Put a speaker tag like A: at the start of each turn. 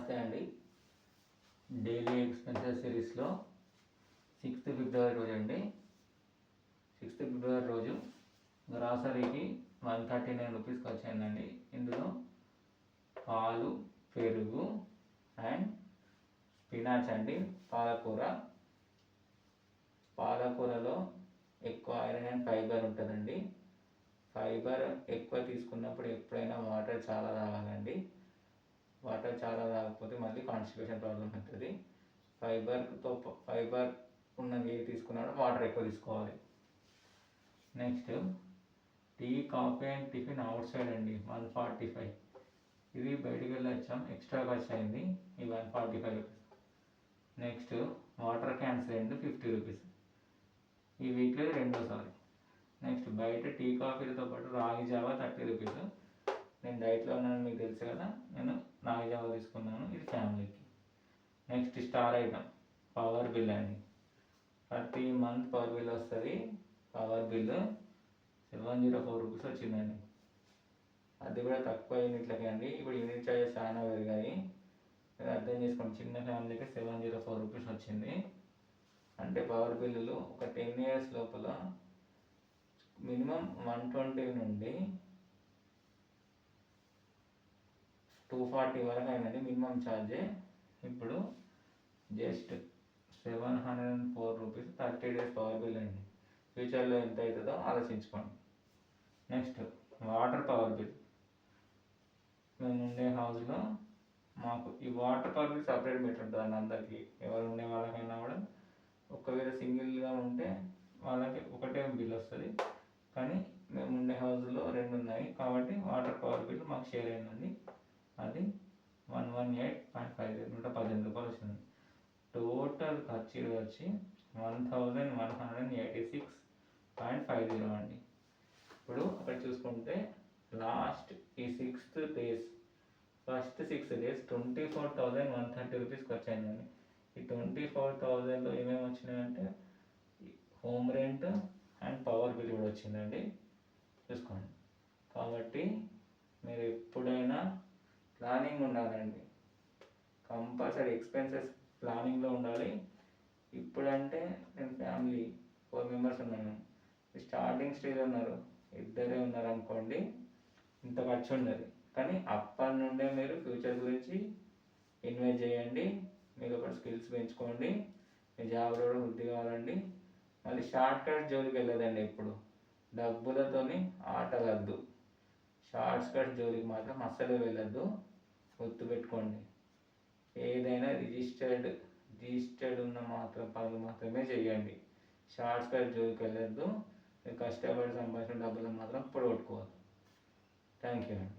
A: నమస్తే అండి. Daily expenses సిరీస్లో 6th ఫిబ్రవరి రోజు అండి. 6th ఫిబ్రవరి రోజు గ్రాసరీకి 139 రూపీస్ ఖర్చు అయిందండి. ఇందులో పాలు, పెరుగు అండ్ స్పినాచ్ అండి. పాలకూరలో ఎక్కువ ఐరన్ అండ్ ఫైబర్ ఉంటుందండి. ఫైబర్ ఎక్కువ తీసుకున్నప్పుడు ఎప్పుడైనా వాటర్ చాలా తాగాలండి. వాటర్ చాలా తాగకపోతే మళ్ళీ కాన్స్టిపేషన్ ప్రాబ్లం అవుతుంది. ఫైబర్ ఉన్నది ఏది తీసుకున్నాడో వాటర్ ఎక్కువ తీసుకోవాలి. Next tea, coffee and tiffin outside అండి 145. ఇది బయటికి వెళ్ళొచ్చాం, ఎక్స్ట్రా ఖర్చు అయింది ఈ 145 rupees. Next water cans 50 rupees, ఈ వీక్లో రెండోసారి. నెక్స్ట్ బయట టీ కాఫీలతో పాటు రాగి జావా 30 రూపీస్. నేను డైట్లో ఉన్నాను, మీకు తెలుసు కదా, నేను రాగి జావా తీసుకున్నాను, ఇది ఫ్యామిలీకి. Next star item power bill అండి. ప్రతి మంత్ పవర్ బిల్ వస్తుంది. పవర్ బిల్ 704 రూపీస్ వచ్చిందండి. అది కూడా తక్కువ యూనిట్లకి అండి. ఇప్పుడు యూనిట్ చార్జెస్ చాలా పెరిగాయి, మీరు అర్థం చేసుకోండి. చిన్న ఫ్యామిలీకి 704 రూపీస్ వచ్చింది. అంటే పవర్ బిల్లులు ఒక 10 years లోపల మినిమం 120 నుండి 240 వరకు అయినది మినిమం ఛార్జే. ఇప్పుడు just 704 rupees 30 days power bill అండి. ఫ్యూచర్లో ఎంత అవుతుందో ఆలోచించుకోండి. Next water power bill. మేము ఉండే హౌస్లో మాకు ఈ water power bill separate meter ఉంటుంది అందరికీ. ఎవరు ఉండే వాళ్ళకైనా కూడా ఒకవేళ సింగిల్గా ఉంటే వాళ్ళకి ఒకటే బిల్ వస్తుంది. కానీ మేము ఉండే హౌస్లో 2 ఉన్నాయి కాబట్టి వాటర్ పవర్ బిల్ మాకు షేర్ అయిందండి. అది 118.50 118 రూపాయలు వచ్చింది. టోటల్ ఖర్చు వచ్చి 1186.50 అండి. ఇప్పుడు అక్కడ చూసుకుంటే లాస్ట్ ఈ 6 days, ఫస్ట్ 6 days 24,130 రూపీస్ ఖర్చు అయిందండి. ఈ 24,000లో ఏమేమి వచ్చినాయంటే home rent and power bill కూడా వచ్చిందండి, చూసుకోండి. కాబట్టి మీరు ఎప్పుడైనా ప్లానింగ్ ఉండాలండి. కంపల్సరీ ఎక్స్పెన్సెస్ ప్లానింగ్లో ఉండాలి. ఇప్పుడంటే నేను ఫ్యామిలీ 4 members ఉన్నాను, స్టార్టింగ్ స్టేజ్ ఉన్నారు, ఇద్దరే ఉన్నారు అనుకోండి, ఇంత ఖర్చు ఉండదు. కానీ అప్పటి నుండే మీరు ఫ్యూచర్ గురించి ఇన్వెస్ట్ చేయండి. మీరు ఒక స్కిల్స్ పెంచుకోండి, మీ జాబ్లో కూడా వృద్ధి కావాలండి. మళ్ళీ షార్ట్ కట్ జోలికి వెళ్ళదండి. ఇప్పుడు డబ్బులతోని ఆటలద్దు, షార్ట్ కట్ జోలికి మాత్రం అస్సలు వెళ్ళద్దు, గుర్తుపెట్టుకోండి. ఏదైనా రిజిస్టర్డ్ ఉన్న పనులు మాత్రమే చేయండి. షార్ట్ కట్ జోలికి వెళ్ళద్దు. మీరు కష్టపడి సంపాదించిన డబ్బులు మాత్రం పొడగొట్టుకోవద్దు. థ్యాంక్ యూ అండి.